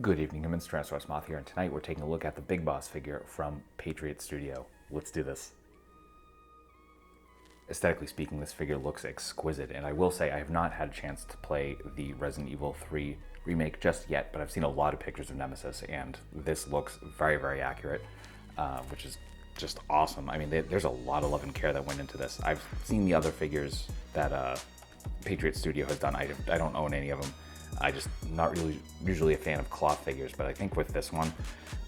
Good evening, humans. Tyrannosaurusmoth here, and tonight we're taking a look at the Big Boss figure from Patriot Studio. Let's do this. Aesthetically speaking, this figure looks exquisite, and I will say I have not had a chance to play the Resident Evil 3 remake just yet, but I've seen a lot of pictures of Nemesis, and this looks very, very accurate, which is just awesome. I mean, there's a lot of love and care that went into this. I've seen the other figures that Patriot Studio has done. I don't own any of them. I just not really usually a fan of cloth figures, but I think with this one,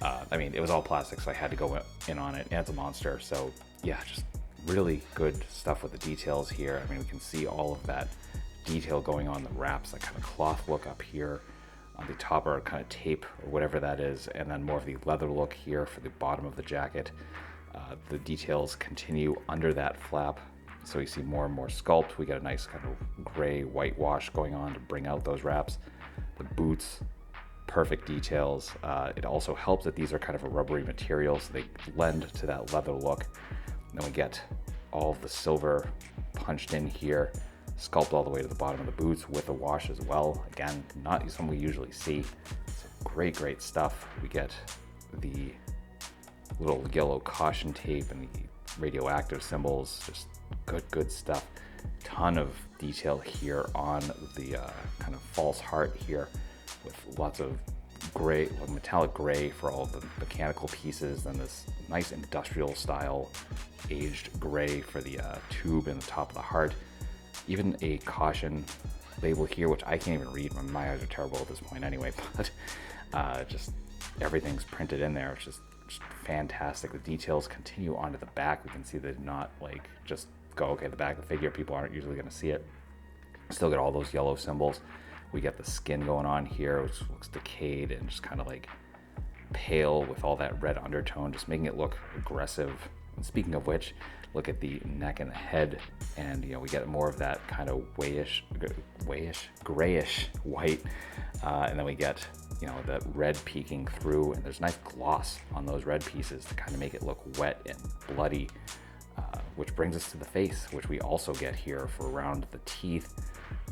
I mean, it was all plastic, so I had to go in on it, and it's a monster. So yeah, just really good stuff with the details here. I mean, we can see all of that detail going on the wraps, that kind of cloth look up here on the top, or kind of tape or whatever that is, and then more of the leather look here for the bottom of the jacket. The details continue under that flap. So you see more and more sculpt. We got a nice kind of gray whitewash going on to bring out those wraps. The boots, perfect details. It also helps that these are kind of a rubbery material, so they lend to that leather look. And then we get all of the silver punched in here, sculpt all the way to the bottom of the boots with a wash as well. Again, not something we usually see. So great, great stuff. We get the little yellow caution tape and the radioactive symbols, just good stuff. Ton of detail here on the kind of false heart here, with lots of gray, metallic gray for all the mechanical pieces, then this nice industrial style aged gray for the tube in the top of the heart. Even a caution label here, which I can't even read. My eyes are terrible at this point anyway, but just everything's printed in there. It's just fantastic. The details continue onto the back. We can see that not like just go, okay, the back of the figure, people aren't usually going to see it. Still get all those yellow symbols. We get the skin going on here, which looks decayed and just kind of like pale with all that red undertone, just making it look aggressive. And speaking of which, look at the neck and the head, and we get more of that kind of grayish white, and then we get that red peeking through, and there's nice gloss on those red pieces to kind of make it look wet and bloody, which brings us to the face, which we also get here for around the teeth.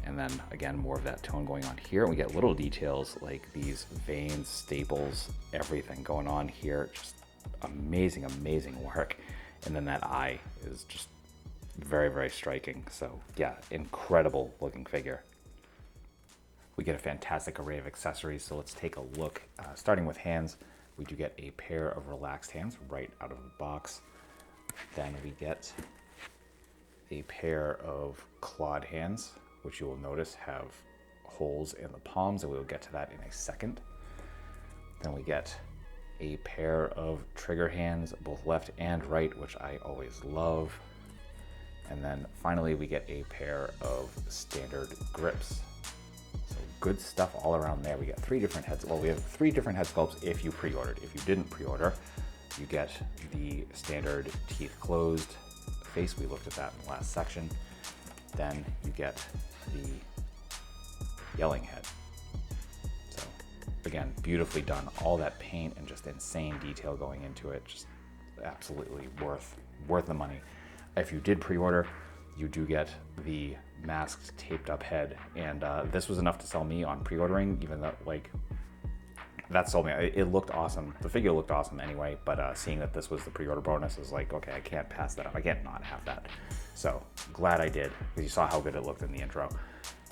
And then again, more of that tone going on here. And we get little details like these veins, staples, everything going on here. Just amazing, amazing work. And then that eye is just very, very striking. So yeah, incredible looking figure. We get a fantastic array of accessories, so let's take a look. Starting with hands, we do get a pair of relaxed hands right out of the box. Then we get a pair of clawed hands, which you will notice have holes in the palms, and we will get to that in a second. Then we get a pair of trigger hands, both left and right, which I always love. And then finally we get a pair of standard grips. So good stuff all around there. We get three different heads. Well, we have three different head sculpts if you pre-ordered. If you didn't pre-order, you get the standard teeth closed face. We looked at that in the last section. Then you get the yelling head. So again, beautifully done. All that paint and just insane detail going into it. Just absolutely worth the money. If you did pre-order, you do get the masked taped up head, and this was enough to sell me on pre-ordering, even though that sold me. It looked awesome. The figure looked awesome anyway, but seeing that this was the pre-order bonus is like, okay, I can't pass that up. I can't not have that. So glad I did, because you saw how good it looked in the intro.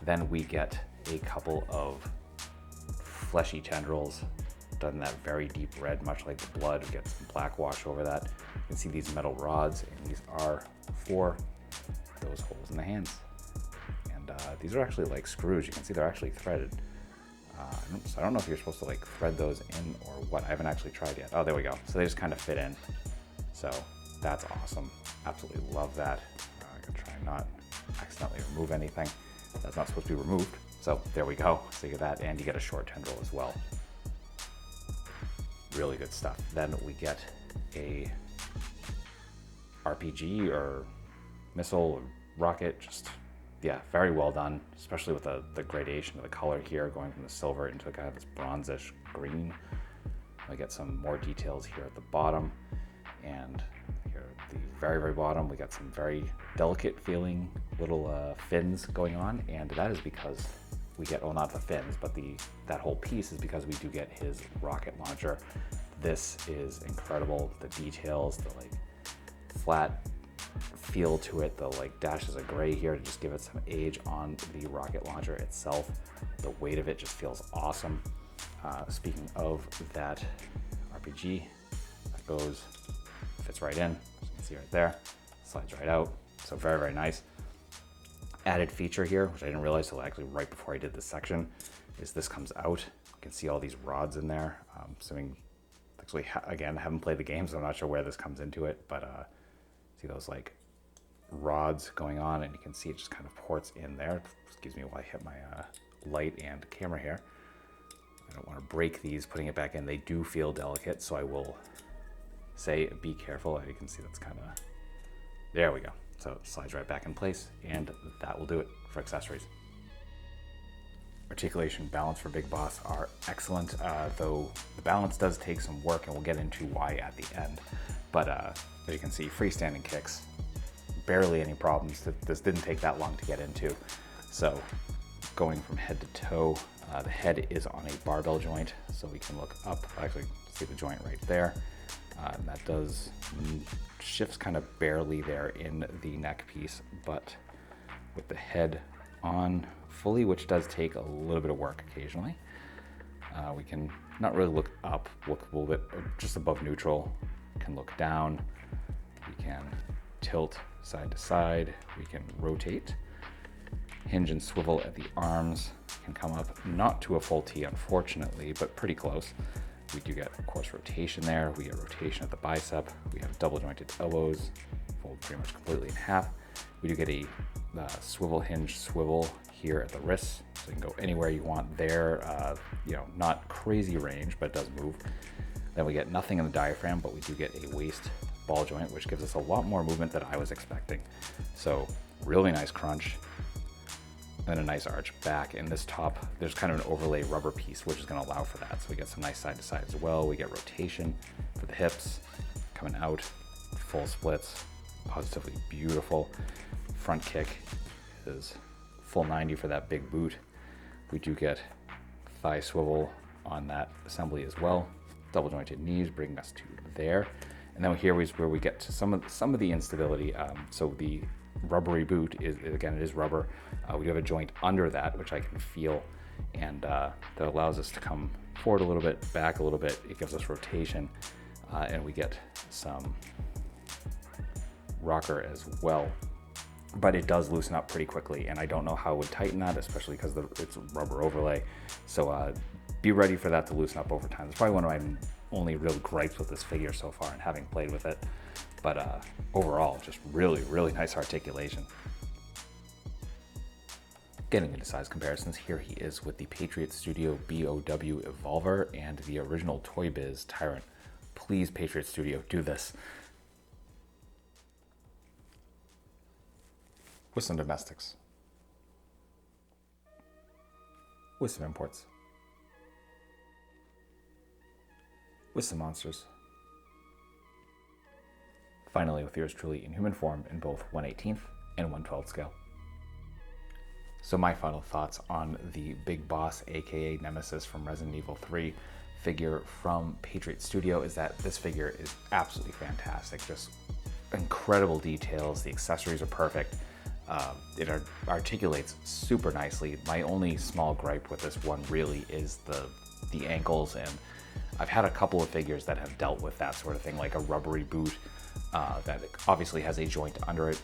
Then we get a couple of fleshy tendrils done in that very deep red, much like the blood. We get some black wash over that. You can see these metal rods, and these are for those holes in the hands. And these are actually like screws. You can see they're actually threaded. So I don't know if you're supposed to like thread those in or what. I haven't actually tried yet. Oh, there we go. So they just kind of fit in. So that's awesome. Absolutely love that. I'm gonna try not accidentally remove anything that's not supposed to be removed. So there we go. So you get that, and you get a short tendril as well. Really good stuff. Then we get a RPG or missile or rocket. Just yeah, very well done, especially with the gradation of the color here, going from the silver into kind of this bronzish green. We get some more details here at the bottom, and here at the very, very bottom, we got some very delicate feeling little fins going on, and that is because we get, well, not the fins, but that whole piece is because we do get his rocket launcher. This is incredible. The details, the like flat feel to it, the like dashes of gray here to just give it some age on the rocket launcher itself. The weight of it just feels awesome. Speaking of that RPG, that goes, fits right in, as you can see right there, slides right out. So very, very nice. Added feature here, which I didn't realize till actually right before I did this section, is this comes out. You can see all these rods in there. Assuming, actually, again, I haven't played the game, so I'm not sure where this comes into it, but see those like rods going on, and you can see it just kind of ports in there. Excuse me while I hit my light and camera here. I don't want to break these putting it back in. They do feel delicate, so I will say be careful. You can see that's kind of, there we go. So it slides right back in place, and that will do it for accessories. Articulation, balance for Big Boss are excellent, though the balance does take some work, and we'll get into why at the end. But as you can see, freestanding kicks, barely any problems. This didn't take that long to get into. So going from head to toe, the head is on a barbell joint, so we can look up, actually see the joint right there. And that does shifts kind of barely there in the neck piece, but with the head on fully, which does take a little bit of work occasionally, we can not really look up, look a little bit just above neutral, we can look down, we can tilt side to side, we can rotate, hinge and swivel at the arms, can come up not to a full T unfortunately, but pretty close. We do get, of course, rotation there. We get rotation at the bicep. We have double jointed elbows, fold pretty much completely in half. We do get a swivel hinge swivel here at the wrists, so you can go anywhere you want there. You know, not crazy range, but it does move. Then we get nothing in the diaphragm, but we do get a waist ball joint, which gives us a lot more movement than I was expecting. So really nice crunch. And a nice arch back. In this top, there's kind of an overlay rubber piece, which is going to allow for that. So we get some nice side to side as well. We get rotation for the hips, coming out, full splits, positively beautiful. Front kick is full 90 for that big boot. We do get thigh swivel on that assembly as well. Double jointed knees bringing us to there. And then here is where we get to some of the instability. So the rubbery boot is, again, it is rubber. We do have a joint under that, which I can feel, and that allows us to come forward a little bit, back a little bit. It gives us rotation, and we get some rocker as well. But it does loosen up pretty quickly, and I don't know how it would tighten that, especially because it's a rubber overlay. So be ready for that to loosen up over time. It's probably one of my only real gripes with this figure so far, and having played with it. But overall, just really, really nice articulation. Getting into size comparisons, here he is with the Patriot Studio BOW Evolver and the original Toy Biz Tyrant. Please, Patriot Studio, do this. With some domestics. With some imports. With some monsters. Finally, with yours truly in human form in both 1/18 and 1/12 scale. So my final thoughts on the Big Boss, a.k.a. Nemesis from Resident Evil 3 figure from Patriot Studio is that this figure is absolutely fantastic. Just incredible details. The accessories are perfect. It articulates super nicely. My only small gripe with this one really is the ankles, and I've had a couple of figures that have dealt with that sort of thing, like a rubbery boot that obviously has a joint under it,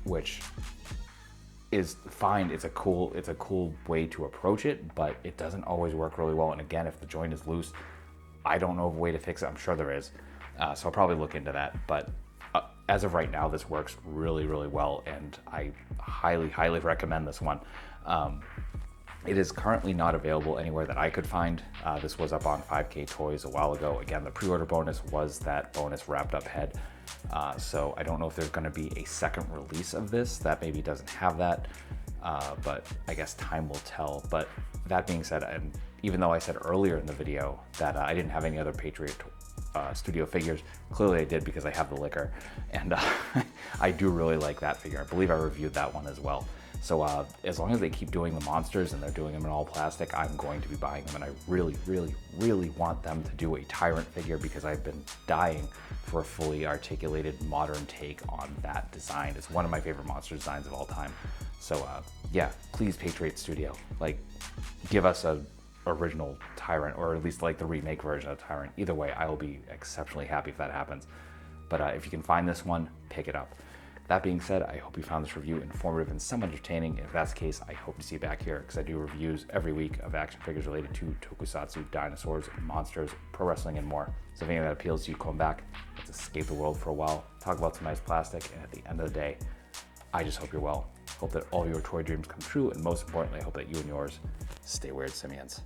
which is fine. It's a cool way to approach it, but it doesn't always work really well. And again, if the joint is loose, I don't know of a way to fix it. I'm sure there is, so I'll probably look into that. But as of right now, this works really, really well, and I highly, highly recommend this one. It is currently not available anywhere that I could find. This was up on 5K Toys a while ago. Again, the pre-order bonus was that bonus wrapped up head. So I don't know if there's going to be a second release of this that maybe doesn't have that, but I guess time will tell. But that being said, and even though I said earlier in the video that I didn't have any other Patriot Studio figures, clearly I did because I have the liquor, and I do really like that figure. I believe I reviewed that one as well. So as long as they keep doing the monsters and they're doing them in all plastic, I'm going to be buying them. And I really, really, really want them to do a Tyrant figure because I've been dying for a fully articulated modern take on that design. It's one of my favorite monster designs of all time. So yeah, please Patriot Studio, like give us a original Tyrant, or at least like the remake version of Tyrant. Either way, I will be exceptionally happy if that happens. But if you can find this one, pick it up. That being said, I hope you found this review informative and somewhat entertaining. If that's the case, I hope to see you back here because I do reviews every week of action figures related to tokusatsu, dinosaurs, monsters, pro wrestling, and more. So if any of that appeals to you, come back. Let's escape the world for a while, talk about some nice plastic, and at the end of the day, I just hope you're well. Hope that all your toy dreams come true, and most importantly, I hope that you and yours stay weird, simians.